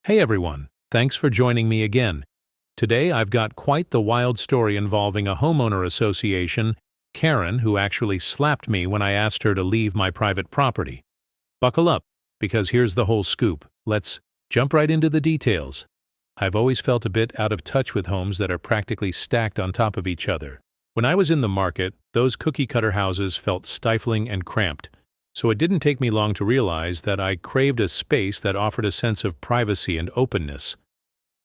Hey everyone, thanks for joining me again. Today I've got quite the wild story involving a homeowner association, Karen, who actually slapped me when I asked her to leave my private property. Buckle up, because here's the whole scoop. Let's jump right into the details. I've always felt a bit out of touch with homes that are practically stacked on top of each other. When I was in the market, those cookie-cutter houses felt stifling and cramped. So it didn't take me long to realize that I craved a space that offered a sense of privacy and openness.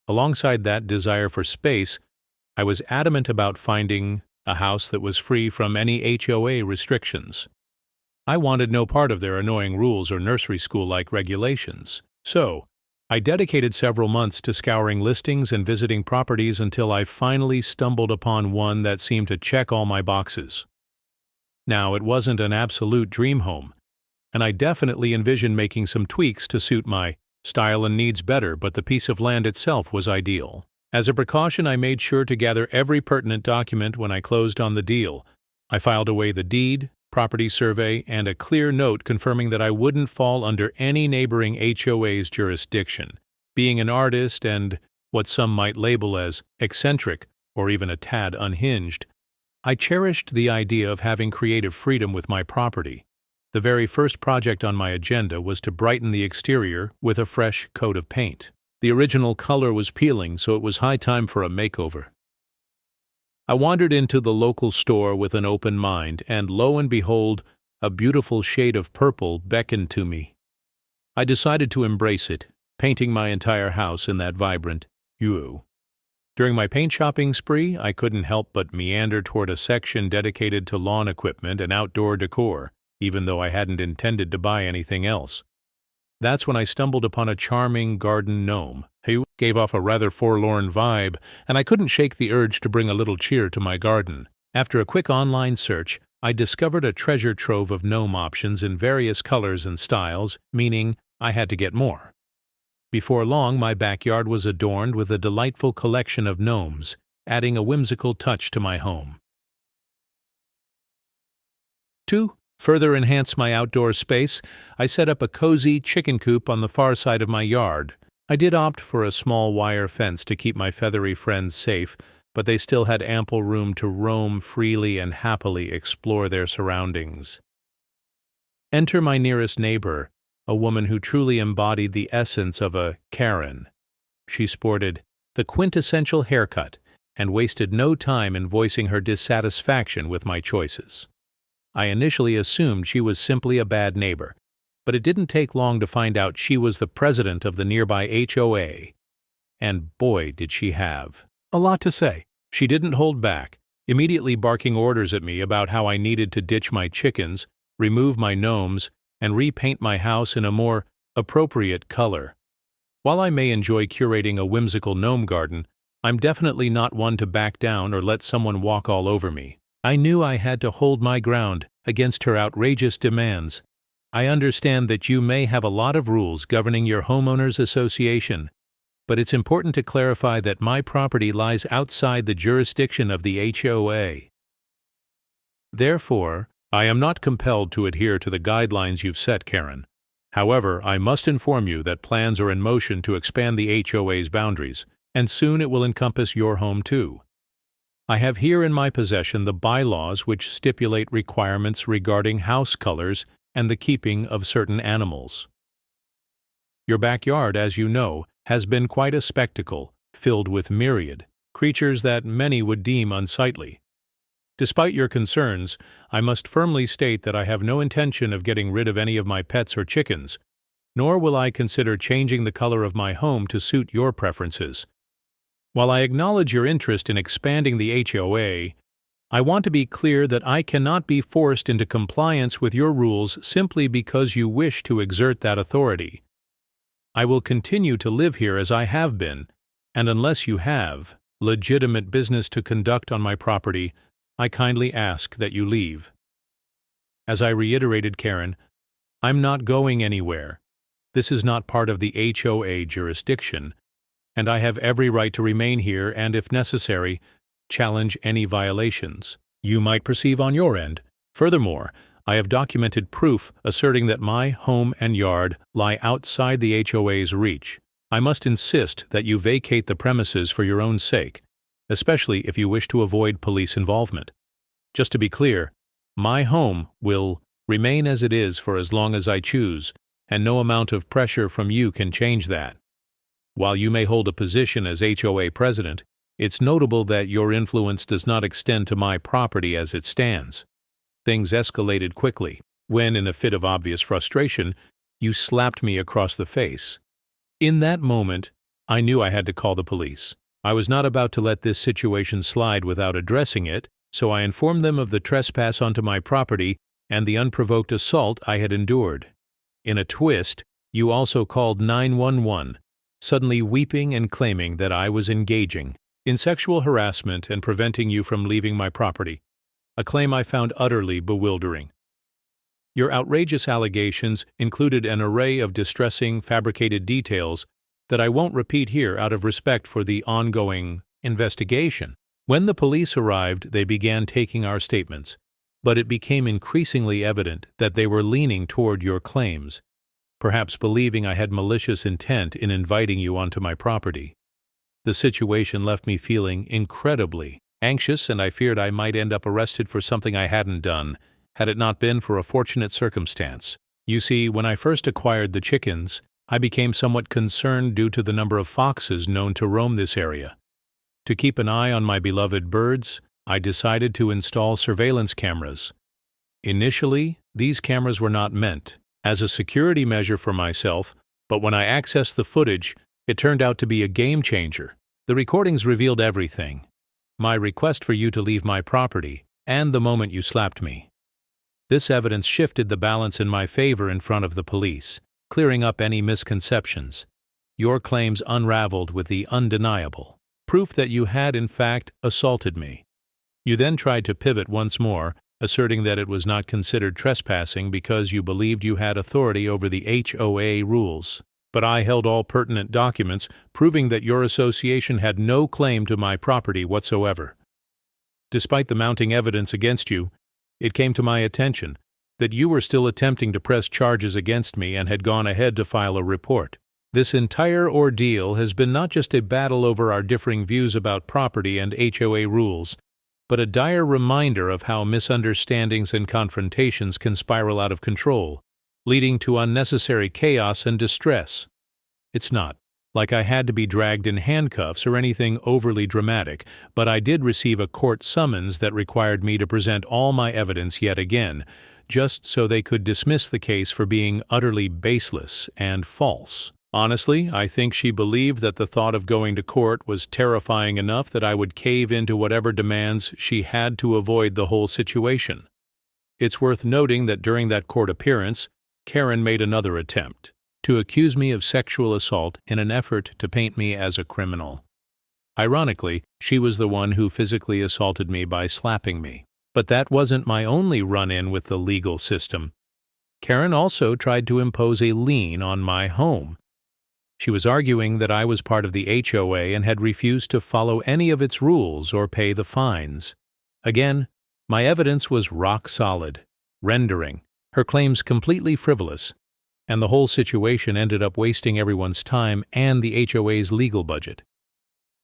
Alongside that desire for space, I was adamant about finding a house that was free from any HOA restrictions. I wanted no part of their annoying rules or nursery school-like regulations. So, I dedicated several months to scouring listings and visiting properties until I finally stumbled upon one that seemed to check all my boxes. Now, it wasn't an absolute dream home, and I definitely envisioned making some tweaks to suit my style and needs better, but the piece of land itself was ideal. As a precaution, I made sure to gather every pertinent document when I closed on the deal. I filed away the deed, property survey, and a clear note confirming that I wouldn't fall under any neighboring HOA's jurisdiction. Being an artist and what some might label as eccentric or even a tad unhinged, I cherished the idea of having creative freedom with my property. The very first project on my agenda was to brighten the exterior with a fresh coat of paint. The original color was peeling, so it was high time for a makeover. I wandered into the local store with an open mind, and lo and behold, a beautiful shade of purple beckoned to me. I decided to embrace it, painting my entire house in that vibrant hue. During my paint shopping spree, I couldn't help but meander toward a section dedicated to lawn equipment and outdoor decor, even though I hadn't intended to buy anything else. That's when I stumbled upon a charming garden gnome who gave off a rather forlorn vibe, and I couldn't shake the urge to bring a little cheer to my garden. After a quick online search, I discovered a treasure trove of gnome options in various colors and styles, meaning I had to get more. Before long, my backyard was adorned with a delightful collection of gnomes, adding a whimsical touch to my home. To further enhance my outdoor space, I set up a cozy chicken coop on the far side of my yard. I did opt for a small wire fence to keep my feathery friends safe, but they still had ample room to roam freely and happily explore their surroundings. Enter my nearest neighbor, a woman who truly embodied the essence of a Karen. She sported the quintessential haircut and wasted no time in voicing her dissatisfaction with my choices. I initially assumed she was simply a bad neighbor, but it didn't take long to find out she was the president of the nearby HOA. And boy, did she have a lot to say. She didn't hold back, immediately barking orders at me about how I needed to ditch my chickens, remove my gnomes, and repaint my house in a more appropriate color. While I may enjoy curating a whimsical gnome garden, I'm definitely not one to back down or let someone walk all over me. I knew I had to hold my ground against her outrageous demands. I understand that you may have a lot of rules governing your homeowners association, but it's important to clarify that my property lies outside the jurisdiction of the HOA. Therefore, I am not compelled to adhere to the guidelines you've set, Karen. However, I must inform you that plans are in motion to expand the HOA's boundaries, and soon it will encompass your home too. I have here in my possession the bylaws which stipulate requirements regarding house colors and the keeping of certain animals. Your backyard, as you know, has been quite a spectacle, filled with myriad creatures that many would deem unsightly. Despite your concerns, I must firmly state that I have no intention of getting rid of any of my pets or chickens, nor will I consider changing the color of my home to suit your preferences. While I acknowledge your interest in expanding the HOA, I want to be clear that I cannot be forced into compliance with your rules simply because you wish to exert that authority. I will continue to live here as I have been, and unless you have legitimate business to conduct on my property, I kindly ask that you leave. As I reiterated, Karen, I'm not going anywhere. This is not part of the HOA jurisdiction, and I have every right to remain here and, if necessary, challenge any violations you might perceive on your end. Furthermore, I have documented proof asserting that my home and yard lie outside the HOA's reach. I must insist that you vacate the premises for your own sake, especially if you wish to avoid police involvement. Just to be clear, my home will remain as it is for as long as I choose, and no amount of pressure from you can change that. While you may hold a position as HOA president, it's notable that your influence does not extend to my property as it stands. Things escalated quickly when, in a fit of obvious frustration, you slapped me across the face. In that moment, I knew I had to call the police. I was not about to let this situation slide without addressing it, so I informed them of the trespass onto my property and the unprovoked assault I had endured. In a twist, you also called 911, suddenly weeping and claiming that I was engaging in sexual harassment and preventing you from leaving my property, a claim I found utterly bewildering. Your outrageous allegations included an array of distressing, fabricated details that I won't repeat here out of respect for the ongoing investigation. When the police arrived, they began taking our statements, but it became increasingly evident that they were leaning toward your claims, perhaps believing I had malicious intent in inviting you onto my property. The situation left me feeling incredibly anxious, and I feared I might end up arrested for something I hadn't done, had it not been for a fortunate circumstance. You see, when I first acquired the chickens, I became somewhat concerned due to the number of foxes known to roam this area. To keep an eye on my beloved birds, I decided to install surveillance cameras. Initially, these cameras were not meant as a security measure for myself, but when I accessed the footage, it turned out to be a game changer. The recordings revealed everything: my request for you to leave my property, and the moment you slapped me. This evidence shifted the balance in my favor in front of the police, clearing up any misconceptions. Your claims unraveled with the undeniable proof that you had, in fact, assaulted me. You then tried to pivot once more, asserting that it was not considered trespassing because you believed you had authority over the HOA rules. But I held all pertinent documents proving that your association had no claim to my property whatsoever. Despite the mounting evidence against you, it came to my attention that you were still attempting to press charges against me and had gone ahead to file a report. This entire ordeal has been not just a battle over our differing views about property and HOA rules, but a dire reminder of how misunderstandings and confrontations can spiral out of control, leading to unnecessary chaos and distress. It's not like I had to be dragged in handcuffs or anything overly dramatic, but I did receive a court summons that required me to present all my evidence yet again, just so they could dismiss the case for being utterly baseless and false. Honestly, I think she believed that the thought of going to court was terrifying enough that I would cave into whatever demands she had to avoid the whole situation. It's worth noting that during that court appearance, Karen made another attempt to accuse me of sexual assault in an effort to paint me as a criminal. Ironically, she was the one who physically assaulted me by slapping me. But that wasn't my only run-in with the legal system. Karen also tried to impose a lien on my home. She was arguing that I was part of the HOA and had refused to follow any of its rules or pay the fines. Again, my evidence was rock solid, rendering her claims completely frivolous, and the whole situation ended up wasting everyone's time and the HOA's legal budget.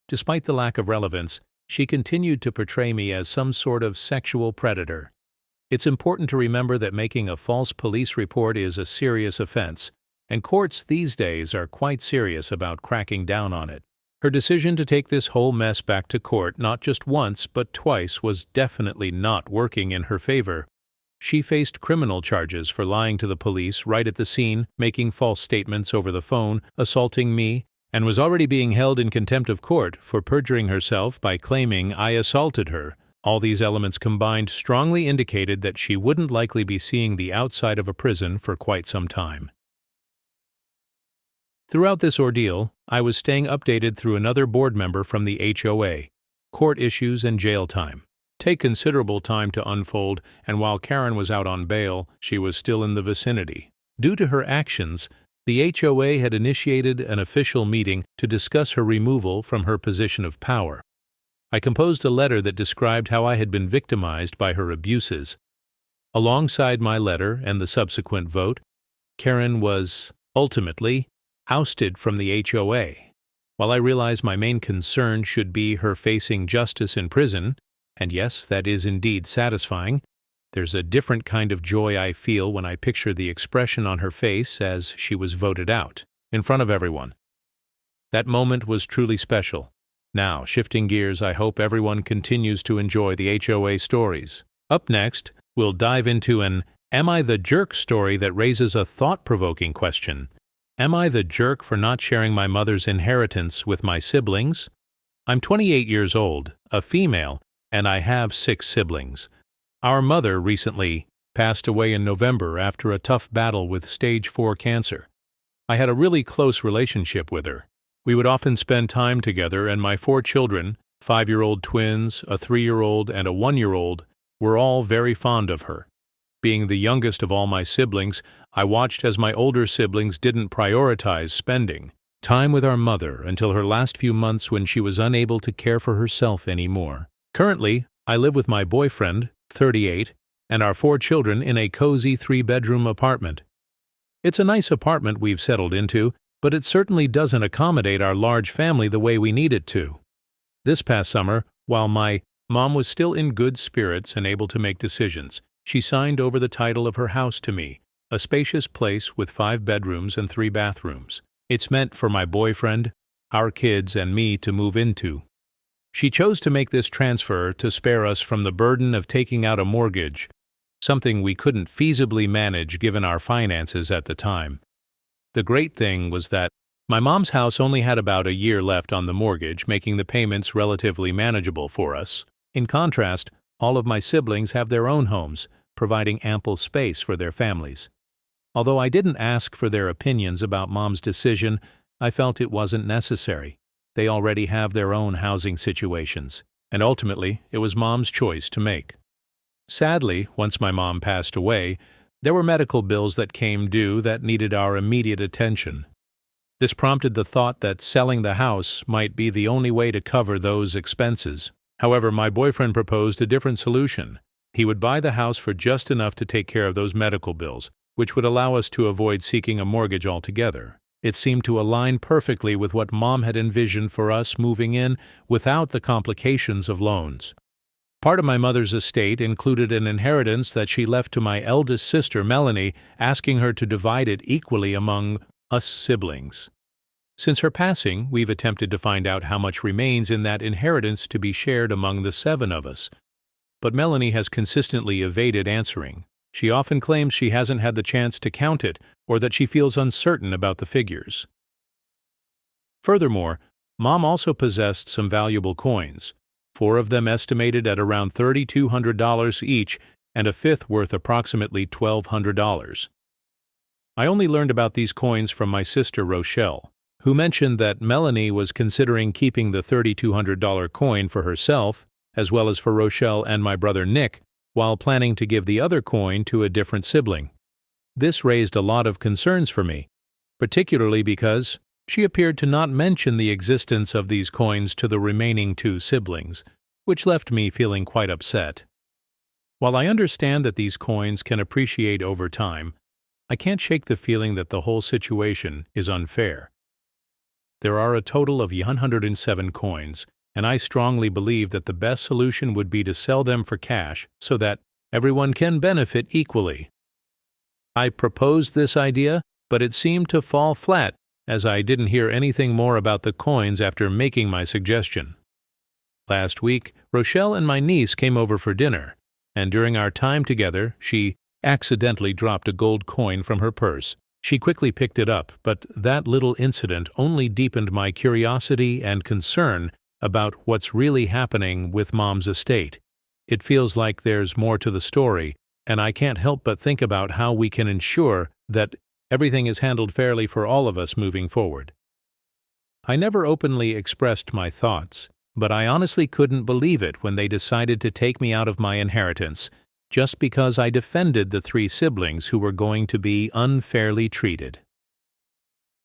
Despite the lack of relevance, she continued to portray me as some sort of sexual predator. It's important to remember that making a false police report is a serious offense, and courts these days are quite serious about cracking down on it. Her decision to take this whole mess back to court not just once but twice was definitely not working in her favor. She faced criminal charges for lying to the police right at the scene, making false statements over the phone, assaulting me, and was already being held in contempt of court for perjuring herself by claiming I assaulted her. All these elements combined strongly indicated that she wouldn't likely be seeing the outside of a prison for quite some time. Throughout this ordeal, I was staying updated through another board member from the HOA. Court issues and jail time take considerable time to unfold, and while Karen was out on bail, she was still in the vicinity. Due to her actions, the HOA had initiated an official meeting to discuss her removal from her position of power. I composed a letter that described how I had been victimized by her abuses. Alongside my letter and the subsequent vote, Karen was, ultimately, ousted from the HOA. While I realize my main concern should be her facing justice in prison, and yes, that is indeed satisfying, there's a different kind of joy I feel when I picture the expression on her face as she was voted out, in front of everyone. That moment was truly special. Now, shifting gears, I hope everyone continues to enjoy the HOA stories. Up next, we'll dive into an Am I the Jerk story that raises a thought-provoking question. Am I the jerk for not sharing my mother's inheritance with my siblings? I'm 28 years old, a female, and I have 6 siblings. Our mother recently passed away in November after a tough battle with stage 4 cancer. I had a really close relationship with her. We would often spend time together, and my 4 children, 5-year-old twins, a 3-year-old, and a 1-year-old, were all very fond of her. Being the youngest of all my siblings, I watched as my older siblings didn't prioritize spending time with our mother until her last few months when she was unable to care for herself anymore. Currently, I live with my boyfriend, 38, and our 4 children in a cozy 3-bedroom apartment. It's a nice apartment we've settled into, but it certainly doesn't accommodate our large family the way we need it to. This past summer, while my mom was still in good spirits and able to make decisions, she signed over the title of her house to me, a spacious place with 5 bedrooms and 3 bathrooms. It's meant for my boyfriend, our kids, and me to move into. She chose to make this transfer to spare us from the burden of taking out a mortgage, something we couldn't feasibly manage given our finances at the time. The great thing was that my mom's house only had about a year left on the mortgage, making the payments relatively manageable for us. In contrast, all of my siblings have their own homes, providing ample space for their families. Although I didn't ask for their opinions about Mom's decision, I felt it wasn't necessary. They already have their own housing situations, and ultimately, it was Mom's choice to make. Sadly, once my mom passed away, there were medical bills that came due that needed our immediate attention. This prompted the thought that selling the house might be the only way to cover those expenses. However, my boyfriend proposed a different solution. He would buy the house for just enough to take care of those medical bills, which would allow us to avoid seeking a mortgage altogether. It seemed to align perfectly with what Mom had envisioned for us moving in without the complications of loans. Part of my mother's estate included an inheritance that she left to my eldest sister, Melanie, asking her to divide it equally among us siblings. Since her passing, we've attempted to find out how much remains in that inheritance to be shared among the 7 of us. But Melanie has consistently evaded answering. She often claims she hasn't had the chance to count it or that she feels uncertain about the figures. Furthermore, Mom also possessed some valuable coins, 4 of them estimated at around $3,200 each and a 5th worth approximately $1,200. I only learned about these coins from my sister Rochelle, who mentioned that Melanie was considering keeping the $3,200 coin for herself, as well as for Rochelle and my brother Nick, while planning to give the other coin to a different sibling. This raised a lot of concerns for me, particularly because she appeared to not mention the existence of these coins to the remaining 2 siblings, which left me feeling quite upset. While I understand that these coins can appreciate over time, I can't shake the feeling that the whole situation is unfair. There are a total of 107 coins, and I strongly believe that the best solution would be to sell them for cash so that everyone can benefit equally. I proposed this idea, but it seemed to fall flat as I didn't hear anything more about the coins after making my suggestion. Last week, Rochelle and my niece came over for dinner, and during our time together, she accidentally dropped a gold coin from her purse. She quickly picked it up, but that little incident only deepened my curiosity and concern about what's really happening with Mom's estate. It feels like there's more to the story, and I can't help but think about how we can ensure that everything is handled fairly for all of us moving forward. I never openly expressed my thoughts, but I honestly couldn't believe it when they decided to take me out of my inheritance just because I defended the 3 siblings who were going to be unfairly treated.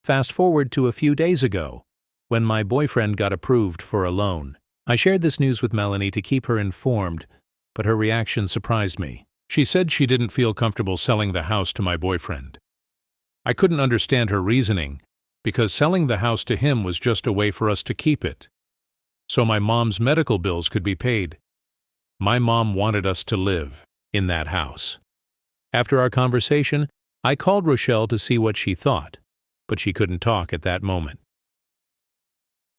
Fast forward to a few days ago, when my boyfriend got approved for a loan. I shared this news with Melanie to keep her informed, but her reaction surprised me. She said she didn't feel comfortable selling the house to my boyfriend. I couldn't understand her reasoning, because selling the house to him was just a way for us to keep it, so my mom's medical bills could be paid. My mom wanted us to live in that house. After our conversation, I called Rochelle to see what she thought, but she couldn't talk at that moment.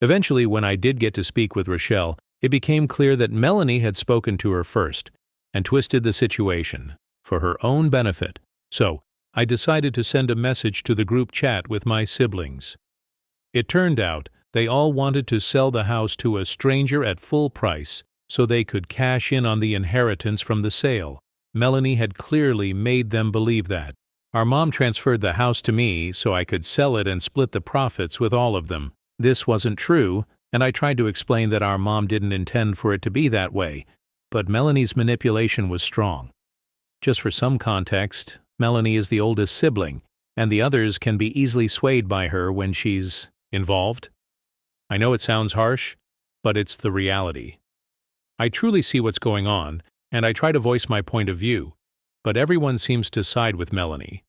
Eventually, when I did get to speak with Rochelle, it became clear that Melanie had spoken to her first and twisted the situation for her own benefit. So, I decided to send a message to the group chat with my siblings. It turned out they all wanted to sell the house to a stranger at full price so they could cash in on the inheritance from the sale. Melanie had clearly made them believe that. Our mom transferred the house to me so I could sell it and split the profits with all of them. This wasn't true, and I tried to explain that our mom didn't intend for it to be that way, but Melanie's manipulation was strong. Just for some context, Melanie is the oldest sibling, and the others can be easily swayed by her when she's involved. I know it sounds harsh, but it's the reality. I truly see what's going on, and I try to voice my point of view, but everyone seems to side with Melanie.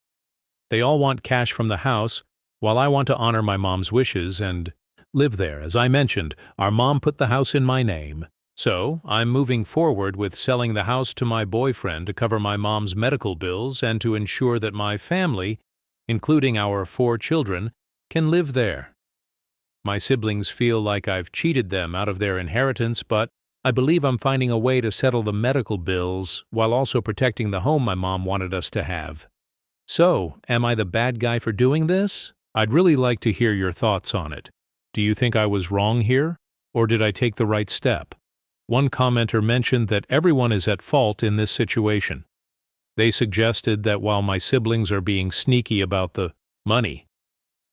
They all want cash from the house, while I want to honor my mom's wishes and live there. As I mentioned, our mom put the house in my name. So, I'm moving forward with selling the house to my boyfriend to cover my mom's medical bills and to ensure that my family, including our 4 children, can live there. My siblings feel like I've cheated them out of their inheritance, but I believe I'm finding a way to settle the medical bills while also protecting the home my mom wanted us to have. So, am I the bad guy for doing this? I'd really like to hear your thoughts on it. Do you think I was wrong here, or did I take the right step? One commenter mentioned that everyone is at fault in this situation. They suggested that while my siblings are being sneaky about the money,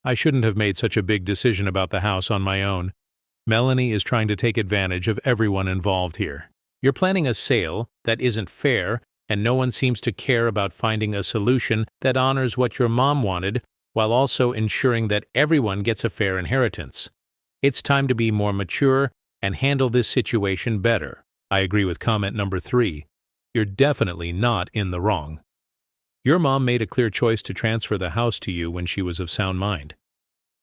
I shouldn't have made such a big decision about the house on my own. Melanie is trying to take advantage of everyone involved here. You're planning a sale that isn't fair, and no one seems to care about finding a solution that honors what your mom wanted, while also ensuring that everyone gets a fair inheritance. It's time to be more mature and handle this situation better. I agree with comment number 3. You're definitely not in the wrong. Your mom made a clear choice to transfer the house to you when she was of sound mind.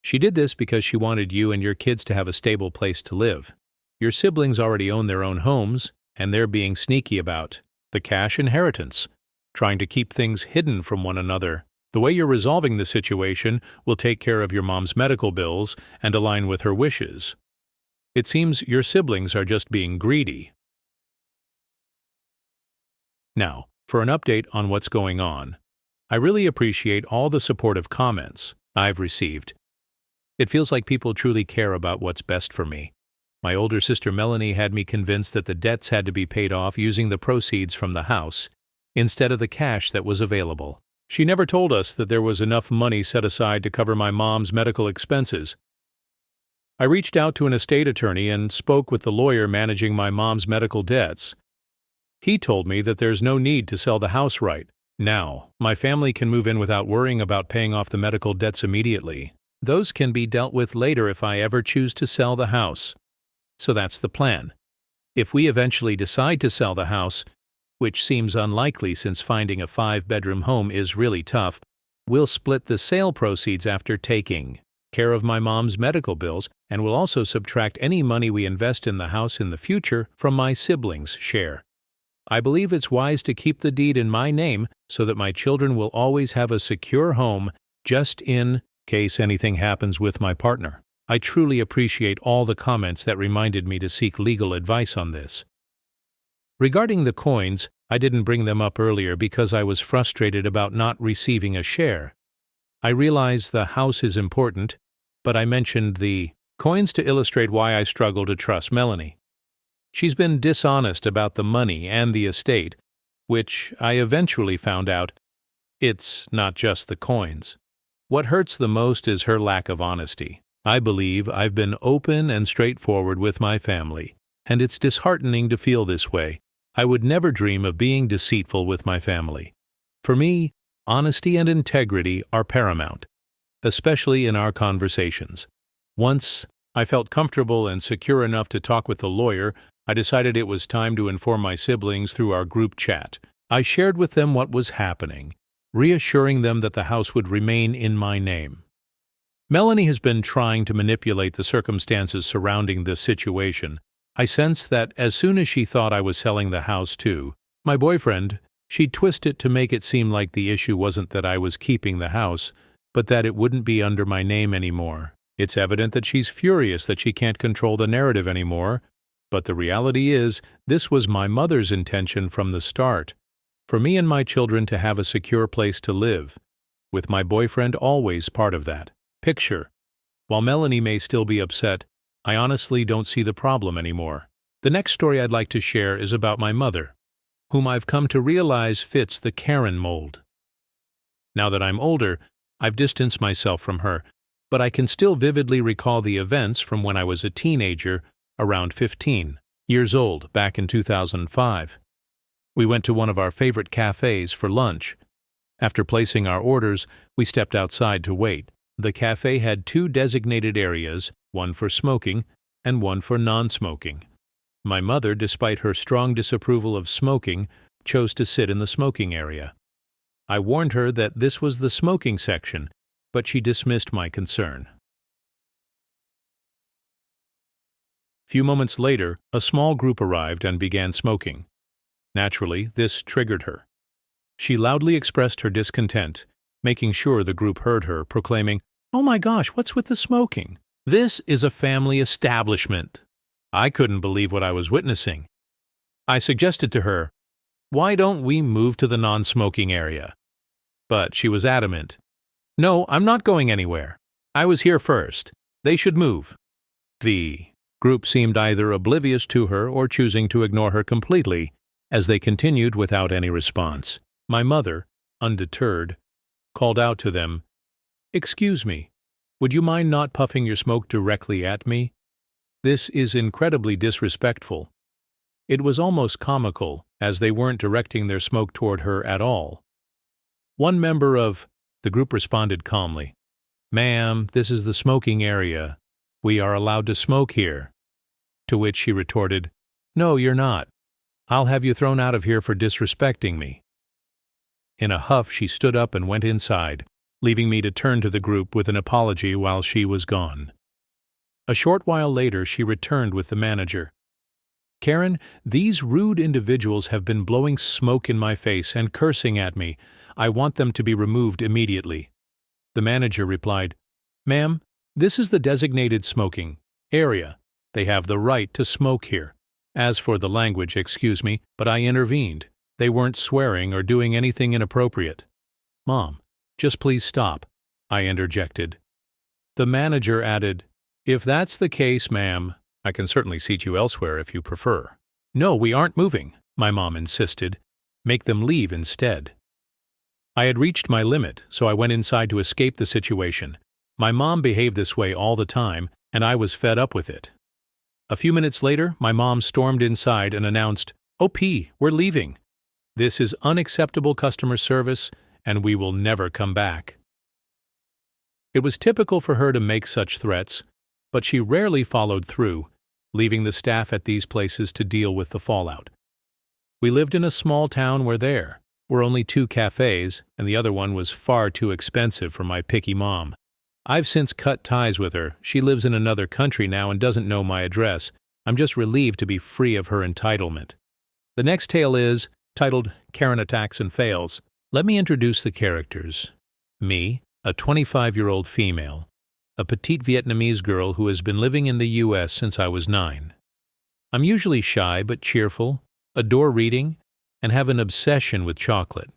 She did this because she wanted you and your kids to have a stable place to live. Your siblings already own their own homes, and they're being sneaky about the cash inheritance, trying to keep things hidden from one another. The way you're resolving the situation will take care of your mom's medical bills and align with her wishes. It seems your siblings are just being greedy. Now, for an update on what's going on. I really appreciate all the supportive comments I've received. It feels like people truly care about what's best for me. My older sister Melanie had me convinced that the debts had to be paid off using the proceeds from the house, instead of the cash that was available. She never told us that there was enough money set aside to cover my mom's medical expenses. I reached out to an estate attorney and spoke with the lawyer managing my mom's medical debts. He told me that there's no need to sell the house right now. My family can move in without worrying about paying off the medical debts immediately. Those can be dealt with later if I ever choose to sell the house. So that's the plan. If we eventually decide to sell the house, which seems unlikely since finding a 5-bedroom home is really tough, we'll split the sale proceeds after taking care of my mom's medical bills, and will also subtract any money we invest in the house in the future from my siblings' share. I believe it's wise to keep the deed in my name so that my children will always have a secure home just in case anything happens with my partner. I truly appreciate all the comments that reminded me to seek legal advice on this. Regarding the coins, I didn't bring them up earlier because I was frustrated about not receiving a share. I realize the house is important, but I mentioned the coins to illustrate why I struggle to trust Melanie. She's been dishonest about the money and the estate, which I eventually found out it's not just the coins. What hurts the most is her lack of honesty. I believe I've been open and straightforward with my family, and it's disheartening to feel this way. I would never dream of being deceitful with my family. For me, honesty and integrity are paramount, especially in our conversations. Once I felt comfortable and secure enough to talk with the lawyer, I decided it was time to inform my siblings through our group chat. I shared with them what was happening, reassuring them that the house would remain in my name. Melanie has been trying to manipulate the circumstances surrounding this situation. I sense that as soon as she thought I was selling the house to my boyfriend, she'd twist it to make it seem like the issue wasn't that I was keeping the house, but that it wouldn't be under my name anymore. It's evident that she's furious that she can't control the narrative anymore, but the reality is, this was my mother's intention from the start, for me and my children to have a secure place to live, with my boyfriend always part of that. Picture. While Melanie may still be upset, I honestly don't see the problem anymore. The next story I'd like to share is about my mother, whom I've come to realize fits the Karen mold. Now that I'm older, I've distanced myself from her, but I can still vividly recall the events from when I was a teenager, around 15 years old, back in 2005. We went to one of our favorite cafes for lunch. After placing our orders, we stepped outside to wait. The cafe had two designated areas, one for smoking and one for non-smoking. My mother, despite her strong disapproval of smoking, chose to sit in the smoking area. I warned her that this was the smoking section, but she dismissed my concern. Few moments later, a small group arrived and began smoking. Naturally, this triggered her. She loudly expressed her discontent, making sure the group heard her, proclaiming, "Oh my gosh, what's with the smoking? This is a family establishment." I couldn't believe what I was witnessing. I suggested to her, "Why don't we move to the non-smoking area?" But she was adamant. "No, I'm not going anywhere. I was here first. They should move." The group seemed either oblivious to her or choosing to ignore her completely, as they continued without any response. My mother, undeterred, called out to them, "Excuse me, would you mind not puffing your smoke directly at me? This is incredibly disrespectful." It was almost comical, as they weren't directing their smoke toward her at all. One member of the group responded calmly, "Ma'am, this is the smoking area. We are allowed to smoke here." To which she retorted, "No, you're not. I'll have you thrown out of here for disrespecting me." In a huff, she stood up and went inside, leaving me to turn to the group with an apology while she was gone. A short while later, she returned with the manager. "Karen, these rude individuals have been blowing smoke in my face and cursing at me. I want them to be removed immediately." The manager replied, "Ma'am, this is the designated smoking area. They have the right to smoke here. As for the language, excuse me, but I intervened. They weren't swearing or doing anything inappropriate." "Mom, just please stop," I interjected. The manager added, "If that's the case, ma'am, I can certainly seat you elsewhere if you prefer." "No, we aren't moving," my mom insisted. "Make them leave instead." I had reached my limit, so I went inside to escape the situation. My mom behaved this way all the time, and I was fed up with it. A few minutes later, my mom stormed inside and announced, "OP, we're leaving. This is unacceptable customer service, and we will never come back." It was typical for her to make such threats, but she rarely followed through, leaving the staff at these places to deal with the fallout. We lived in a small town where there were only two cafes, and the other one was far too expensive for my picky mom. I've since cut ties with her. She lives in another country now and doesn't know my address. I'm just relieved to be free of her entitlement. The next tale is titled Karen Attacks and Fails. Let me introduce the characters. Me, a 25-year-old female, a petite Vietnamese girl who has been living in the U.S. since I was 9. I'm usually shy but cheerful, adore reading, and have an obsession with chocolate.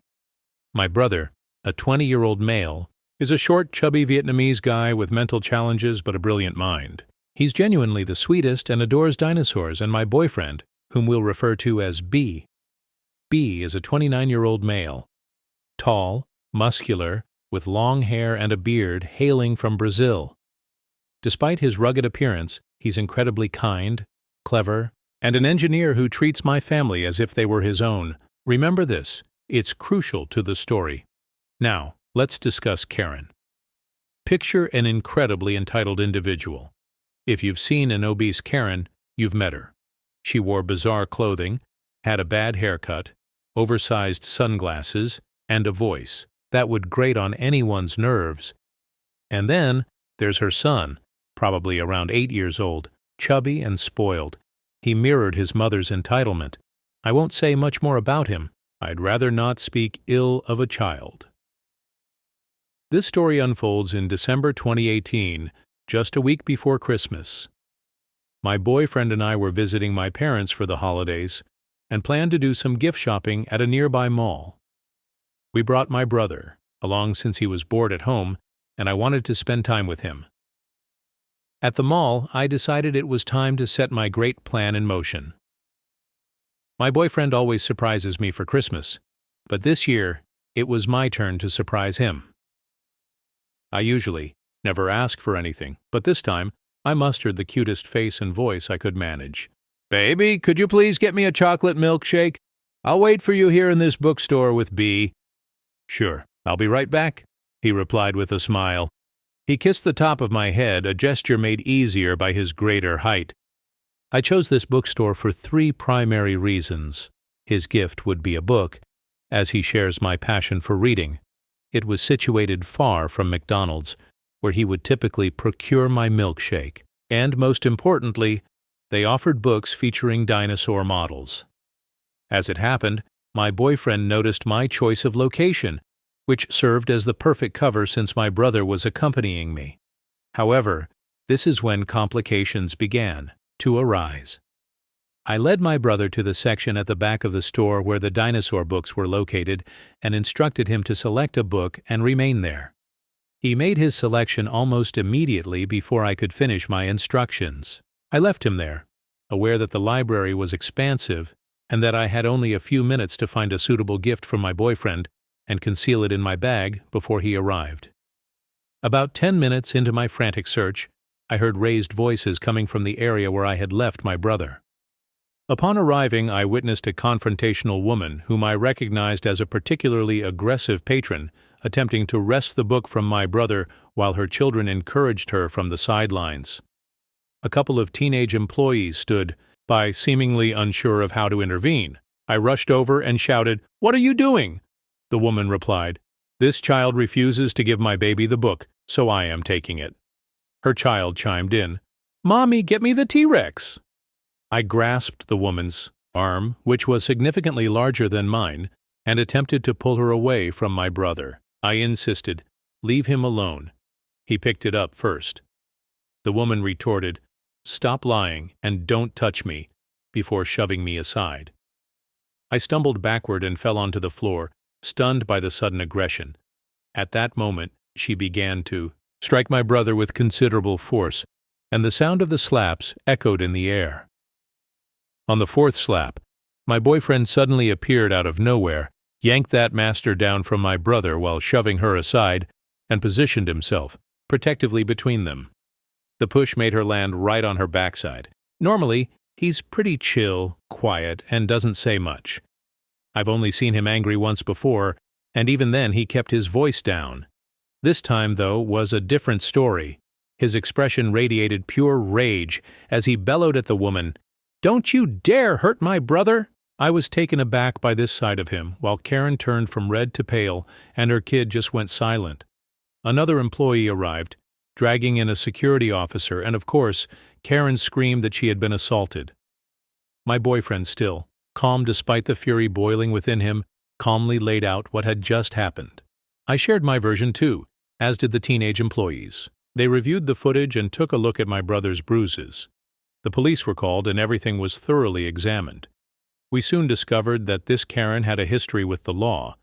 My brother, a 20-year-old male, is a short, chubby Vietnamese guy with mental challenges but a brilliant mind. He's genuinely the sweetest and adores dinosaurs, and my boyfriend, whom we'll refer to as B. B is a 29-year-old male, tall, muscular, with long hair and a beard, hailing from Brazil. Despite his rugged appearance, he's incredibly kind, clever, and an engineer who treats my family as if they were his own. Remember this, it's crucial to the story. Now, let's discuss Karen. Picture an incredibly entitled individual. If you've seen an obese Karen, you've met her. She wore bizarre clothing, had a bad haircut, oversized sunglasses, and a voice that would grate on anyone's nerves. And then, There's her son, probably around 8 years old, chubby and spoiled. He mirrored his mother's entitlement. I won't say much more about him. I'd rather not speak ill of a child. This story unfolds in December 2018, just a week before Christmas. My boyfriend and I were visiting my parents for the holidays and planned to do some gift shopping at a nearby mall. We brought my brother along since he was bored at home, and I wanted to spend time with him. At the mall, I decided it was time to set my great plan in motion. My boyfriend always surprises me for Christmas, but this year, it was my turn to surprise him. I usually never ask for anything, but this time, I mustered the cutest face and voice I could manage. "Baby, could you please get me a chocolate milkshake? I'll wait for you here in this bookstore with B." "Sure, I'll be right back," he replied with a smile. He kissed the top of my head, a gesture made easier by his greater height. I chose this bookstore for 3 primary reasons. His gift would be a book, as he shares my passion for reading. It was situated far from McDonald's, where he would typically procure my milkshake. And most importantly, they offered books featuring dinosaur models. As it happened, my boyfriend noticed my choice of location, which served as the perfect cover since my brother was accompanying me. However, this is when complications began to arise. I led my brother to the section at the back of the store where the dinosaur books were located and instructed him to select a book and remain there. He made his selection almost immediately before I could finish my instructions. I left him there, aware that the library was expansive and that I had only a few minutes to find a suitable gift for my boyfriend and conceal it in my bag before he arrived. About 10 minutes into my frantic search, I heard raised voices coming from the area where I had left my brother. Upon arriving, I witnessed a confrontational woman whom I recognized as a particularly aggressive patron, attempting to wrest the book from my brother while her children encouraged her from the sidelines. A couple of teenage employees stood by, seemingly unsure of how to intervene. I rushed over and shouted, "What are you doing?" The woman replied, "This child refuses to give my baby the book, so I am taking it." Her child chimed in, "Mommy, get me the T-Rex." I grasped the woman's arm, which was significantly larger than mine, and attempted to pull her away from my brother. I insisted, "Leave him alone." He picked it up first. The woman retorted, "Stop lying and don't touch me," before shoving me aside. I stumbled backward and fell onto the floor, stunned by the sudden aggression. At that moment, she began to strike my brother with considerable force, and the sound of the slaps echoed in the air. On the 4th slap, my boyfriend suddenly appeared out of nowhere, yanked that master down from my brother while shoving her aside, and positioned himself protectively between them. The push made her land right on her backside. Normally, he's pretty chill, quiet, and doesn't say much. I've only seen him angry once before, and even then he kept his voice down. This time, though, was a different story. His expression radiated pure rage as he bellowed at the woman, "Don't you dare hurt my brother!" I was taken aback by this side of him, while Karen turned from red to pale, and her kid just went silent. Another employee arrived, dragging in a security officer, and of course, Karen screamed that she had been assaulted. My boyfriend still, calm despite the fury boiling within him, calmly laid out what had just happened. I shared my version too, as did the teenage employees. They reviewed the footage and took a look at my brother's bruises. The police were called and everything was thoroughly examined. We soon discovered that this Karen had a history with the law.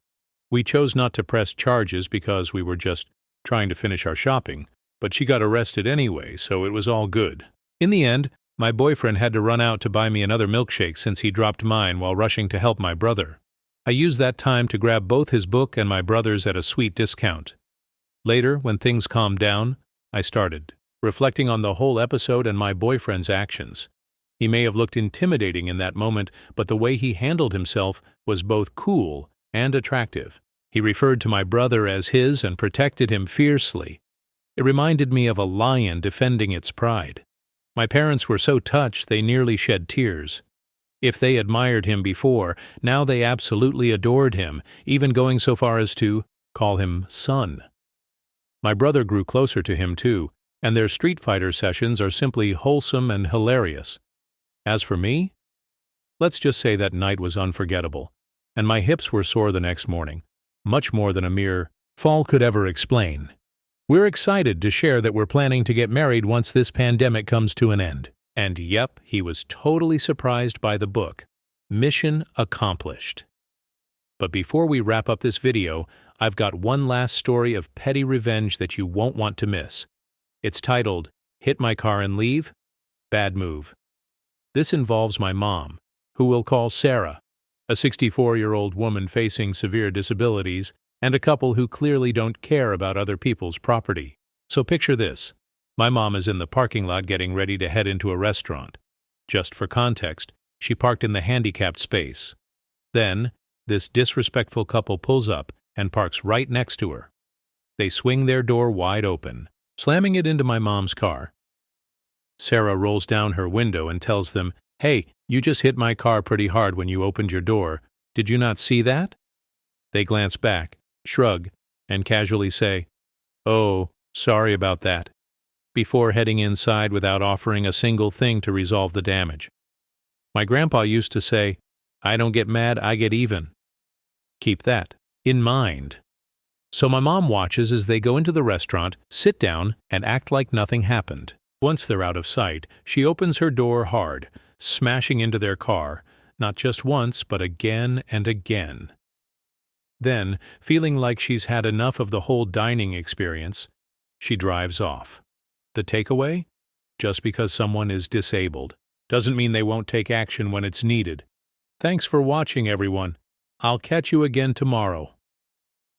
We chose not to press charges because we were just trying to finish our shopping, but she got arrested anyway, so it was all good. In the end, my boyfriend had to run out to buy me another milkshake since he dropped mine while rushing to help my brother. I used that time to grab both his book and my brother's at a sweet discount. Later, when things calmed down, I started reflecting on the whole episode and my boyfriend's actions. He may have looked intimidating in that moment, but the way he handled himself was both cool and attractive. He referred to my brother as his and protected him fiercely. It reminded me of a lion defending its pride. My parents were so touched they nearly shed tears. If they admired him before, now they absolutely adored him, even going so far as to call him son. My brother grew closer to him too, and their Street Fighter sessions are simply wholesome and hilarious. As for me, let's just say that night was unforgettable, and my hips were sore the next morning, much more than a mere fall could ever explain. We're excited to share that we're planning to get married once this pandemic comes to an end. And yep, he was totally surprised by the book. Mission accomplished. But before we wrap up this video, I've got one last story of petty revenge that you won't want to miss. It's titled, Hit My Car and Leave? Bad Move. This involves my mom, who we'll call Sarah, a 64-year-old woman facing severe disabilities, and a couple who clearly don't care about other people's property. So picture this. My mom is in the parking lot getting ready to head into a restaurant. Just for context, she parked in the handicapped space. Then, this disrespectful couple pulls up and parks right next to her. They swing their door wide open, slamming it into my mom's car. Sarah rolls down her window and tells them, "Hey, you just hit my car pretty hard when you opened your door. Did you not see that?" They glance back, shrug, and casually say, "Oh, sorry about that," before heading inside without offering a single thing to resolve the damage. My grandpa used to say, "I don't get mad, I get even." Keep that in mind. So my mom watches as they go into the restaurant, sit down, and act like nothing happened. Once they're out of sight, she opens her door hard, smashing into their car, not just once, but again and again. Then, feeling like she's had enough of the whole dining experience, she drives off. The takeaway? Just because someone is disabled doesn't mean they won't take action when it's needed. Thanks for watching, everyone. I'll catch you again tomorrow.